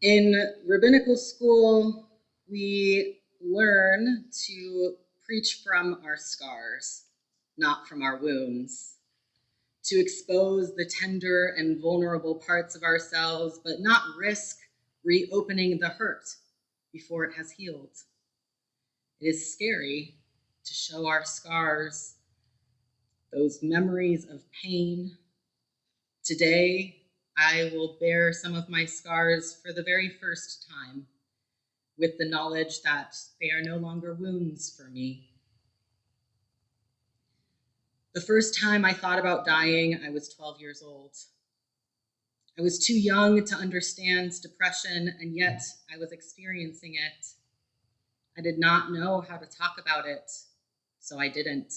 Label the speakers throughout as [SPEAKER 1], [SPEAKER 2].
[SPEAKER 1] In rabbinical school, we learn to preach from our scars, not from our wounds, to expose the tender and vulnerable parts of ourselves, but not risk reopening the hurt before it has healed. It is scary to show our scars, those memories of pain. Today, I will bear some of my scars for the very first time, with the knowledge that they are no longer wounds for me. The first time I thought about dying, I was 12 years old. I was too young to understand depression, and yet I was experiencing it. I did not know how to talk about it, so I didn't.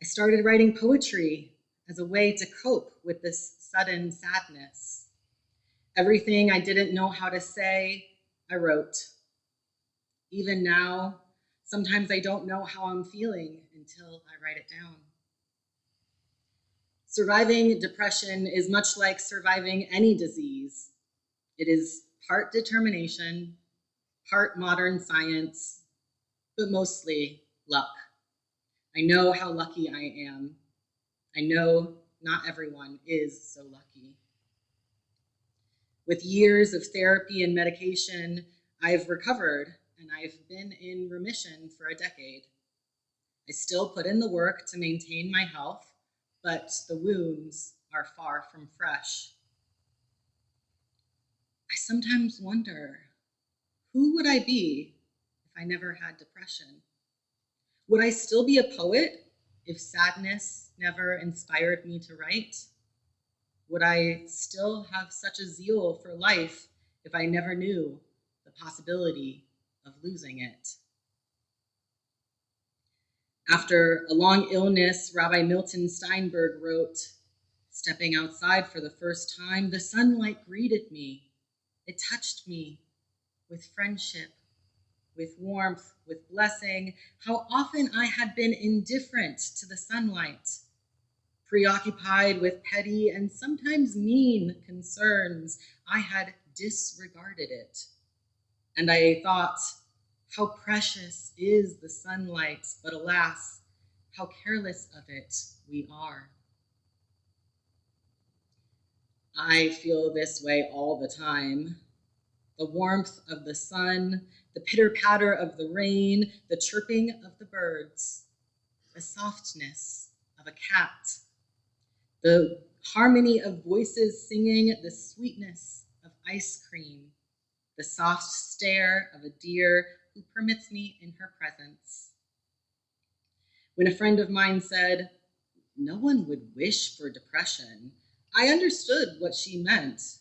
[SPEAKER 1] I started writing poetry as a way to cope with this sudden sadness. Everything I didn't know how to say, I wrote. Even now, sometimes I don't know how I'm feeling until I write it down. Surviving depression is much like surviving any disease. It is part determination, part modern science, but mostly luck. I know how lucky I am. I know not everyone is so lucky. With years of therapy and medication, I've recovered, and I've been in remission for a decade. I still put in the work to maintain my health, but the wounds are far from fresh. I sometimes wonder, who would I be if I never had depression? Would I still be a poet if sadness never inspired me to write? Would I still have such a zeal for life if I never knew the possibility of losing it? After a long illness, Rabbi Milton Steinberg wrote, "Stepping outside for the first time, the sunlight greeted me. It touched me with friendship, with warmth, with blessing. How often I had been indifferent to the sunlight, preoccupied with petty and sometimes mean concerns. I had disregarded it. And I thought, how precious is the sunlight, but alas, how careless of it we are." I feel this way all the time. The warmth of the sun, the pitter-patter of the rain, the chirping of the birds, the softness of a cat, the harmony of voices singing, the sweetness of ice cream, the soft stare of a deer who permits me in her presence. When a friend of mine said, "No one would wish for depression," I understood what she meant.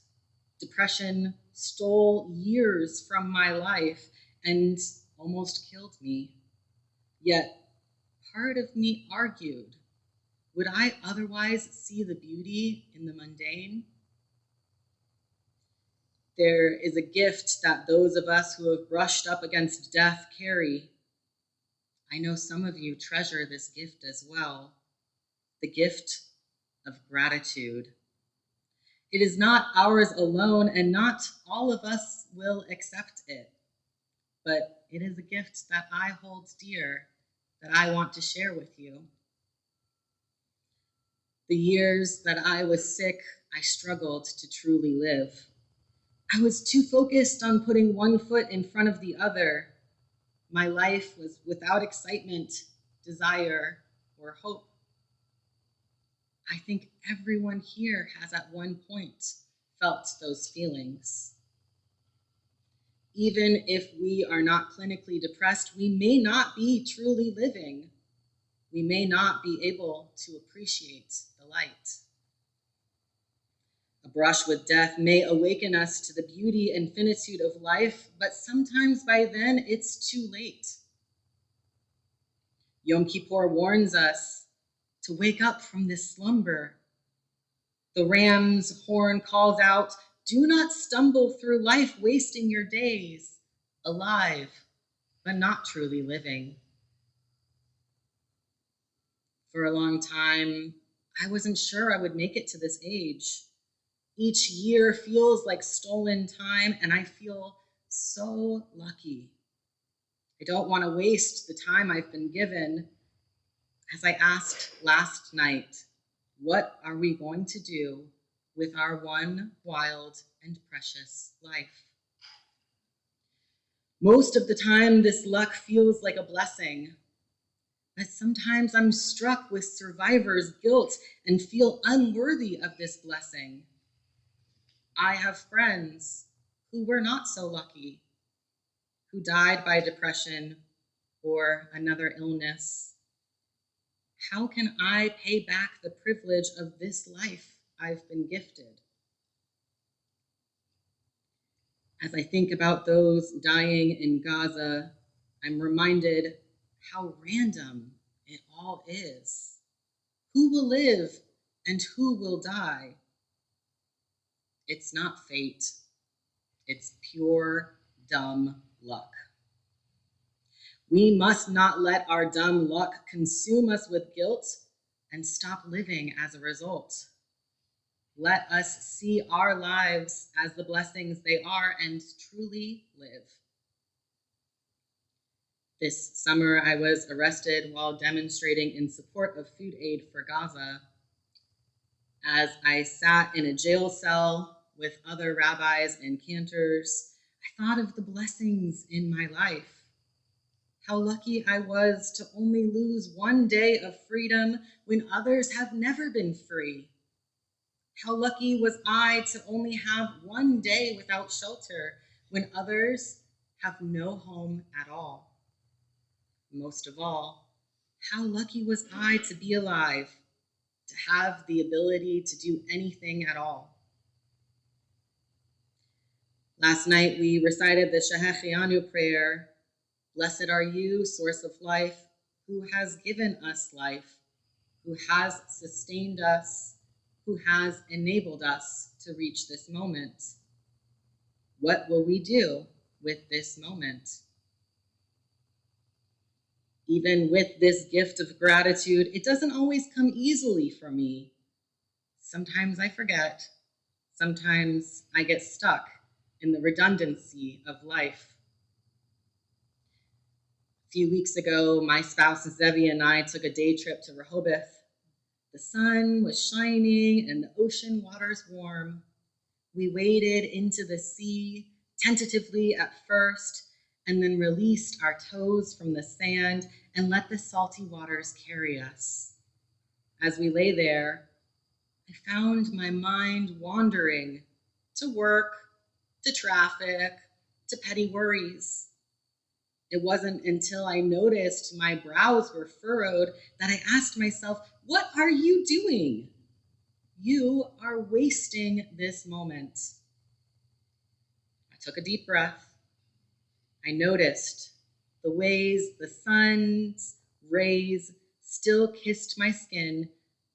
[SPEAKER 1] Depression stole years from my life and almost killed me. Yet part of me argued, would I otherwise see the beauty in the mundane? There is a gift that those of us who have brushed up against death carry. I know some of you treasure this gift as well, the gift of gratitude. It is not ours alone, and not all of us will accept it, but it is a gift that I hold dear, that I want to share with you. The years that I was sick, I struggled to truly live. I was too focused on putting one foot in front of the other. My life was without excitement, desire, or hope. I think everyone here has at one point felt those feelings. Even if we are not clinically depressed, we may not be truly living. We may not be able to appreciate the light. A brush with death may awaken us to the beauty and finitude of life, but sometimes by then it's too late. Yom Kippur warns us to wake up from this slumber. The ram's horn calls out, "Do not stumble through life wasting your days, alive, but not truly living." For a long time, I wasn't sure I would make it to this age. Each year feels like stolen time, and I feel so lucky. I don't want to waste the time I've been given. As I asked last night, what are we going to do with our one wild and precious life? Most of the time, this luck feels like a blessing, but sometimes I'm struck with survivor's guilt and feel unworthy of this blessing. I have friends who were not so lucky, who died by depression or another illness. How can I pay back the privilege of this life I've been gifted? As I think about those dying in Gaza, I'm reminded how random it all is. Who will live and who will die? It's not fate. It's pure, dumb luck. We must not let our dumb luck consume us with guilt and stop living as a result. Let us see our lives as the blessings they are and truly live. This summer, I was arrested while demonstrating in support of food aid for Gaza. As I sat in a jail cell with other rabbis and cantors, I thought of the blessings in my life. How lucky I was to only lose one day of freedom when others have never been free. How lucky was I to only have one day without shelter when others have no home at all. Most of all, how lucky was I to be alive, to have the ability to do anything at all. Last night we recited the Shehechianu prayer. Blessed are you, source of life, who has given us life, who has sustained us, who has enabled us to reach this moment. What will we do with this moment? Even with this gift of gratitude, it doesn't always come easily for me. Sometimes I forget. Sometimes I get stuck in the redundancy of life. A few weeks ago, my spouse Zevi and I took a day trip to Rehoboth. The sun was shining and the ocean waters warm. We waded into the sea, tentatively at first, and then released our toes from the sand and let the salty waters carry us. As we lay there, I found my mind wandering to work, to traffic, to petty worries. It wasn't until I noticed my brows were furrowed that I asked myself, what are you doing? You are wasting this moment. I took a deep breath. I noticed the ways the sun's rays still kissed my skin,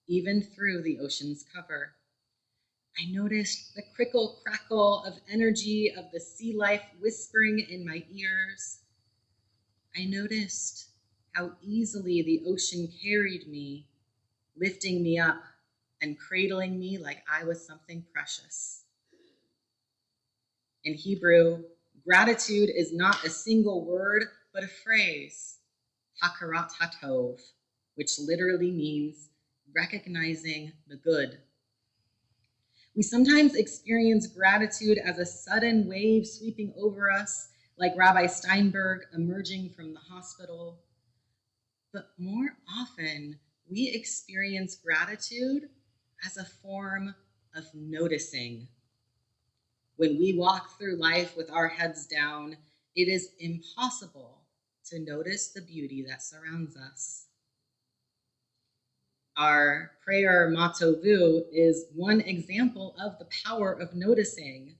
[SPEAKER 1] even through the ocean's cover. I noticed the crickle crackle of energy of the sea life whispering in my ears. I noticed how easily the ocean carried me, lifting me up and cradling me like I was something precious. In Hebrew, gratitude is not a single word, but a phrase, hakarat hatov, which literally means recognizing the good. We sometimes experience gratitude as a sudden wave sweeping over us, like Rabbi Steinberg emerging from the hospital. But more often, we experience gratitude as a form of noticing. When we walk through life with our heads down, it is impossible to notice the beauty that surrounds us. Our prayer Matovu is one example of the power of noticing.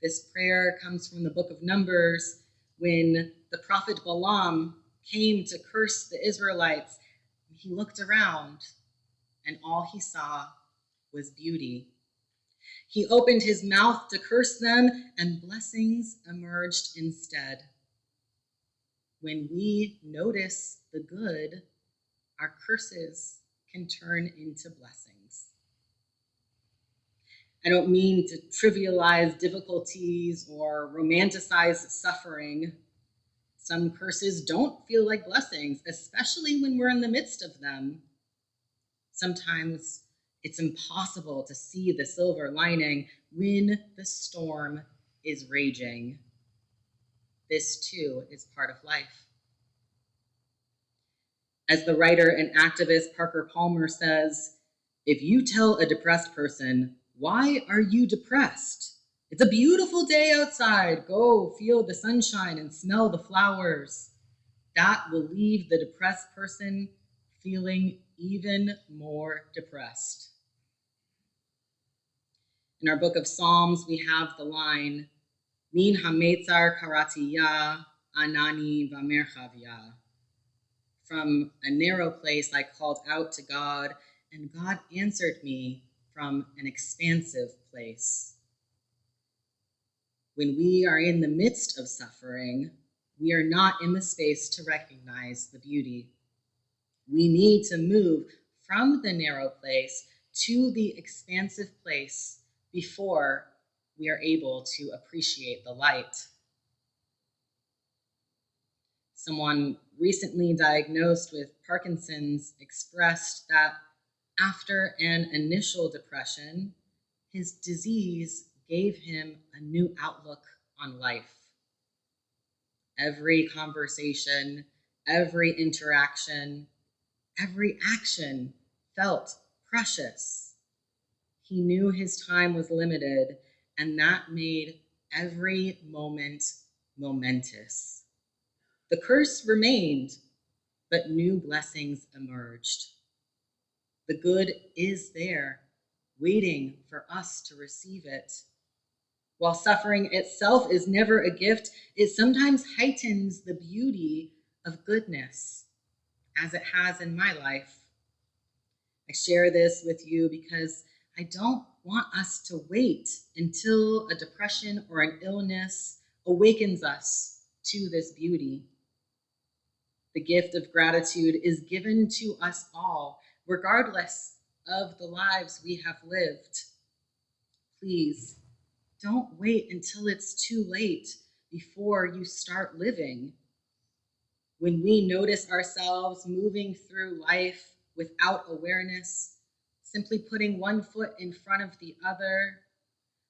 [SPEAKER 1] This prayer comes from the book of Numbers when the prophet Balaam came to curse the Israelites. He looked around and all he saw was beauty. He opened his mouth to curse them and blessings emerged instead. When we notice the good, our curses can turn into blessings. I don't mean to trivialize difficulties or romanticize suffering. Some curses don't feel like blessings, especially when we're in the midst of them. Sometimes it's impossible to see the silver lining when the storm is raging. This too is part of life. As the writer and activist Parker Palmer says, if you tell a depressed person, why are you depressed? It's a beautiful day outside. Go feel the sunshine and smell the flowers. That will leave the depressed person feeling even more depressed. In our book of Psalms, we have the line, Min hametzar karatiya anani vamerchavya. From a narrow place I called out to God, and God answered me from an expansive place. When we are in the midst of suffering, we are not in the space to recognize the beauty. We need to move from the narrow place to the expansive place before we are able to appreciate the light. Someone recently diagnosed with Parkinson's expressed that after an initial depression, his disease gave him a new outlook on life. Every conversation, every interaction, every action felt precious. He knew his time was limited, and that made every moment momentous. The curse remained, but new blessings emerged. The good is there, waiting for us to receive it. While suffering itself is never a gift, it sometimes heightens the beauty of goodness, as it has in my life. I share this with you because I don't want us to wait until a depression or an illness awakens us to this beauty. The gift of gratitude is given to us all, regardless of the lives we have lived. Please, don't wait until it's too late before you start living. When we notice ourselves moving through life without awareness, simply putting one foot in front of the other,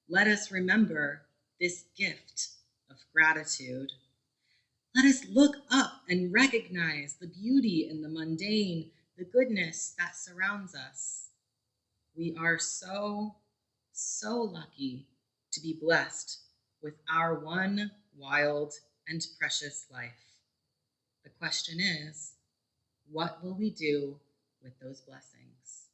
[SPEAKER 1] let us remember this gift of gratitude. Let us look up and recognize the beauty in the mundane, the goodness that surrounds us. We are so, so lucky to be blessed with our one wild and precious life. The question is, what will we do with those blessings?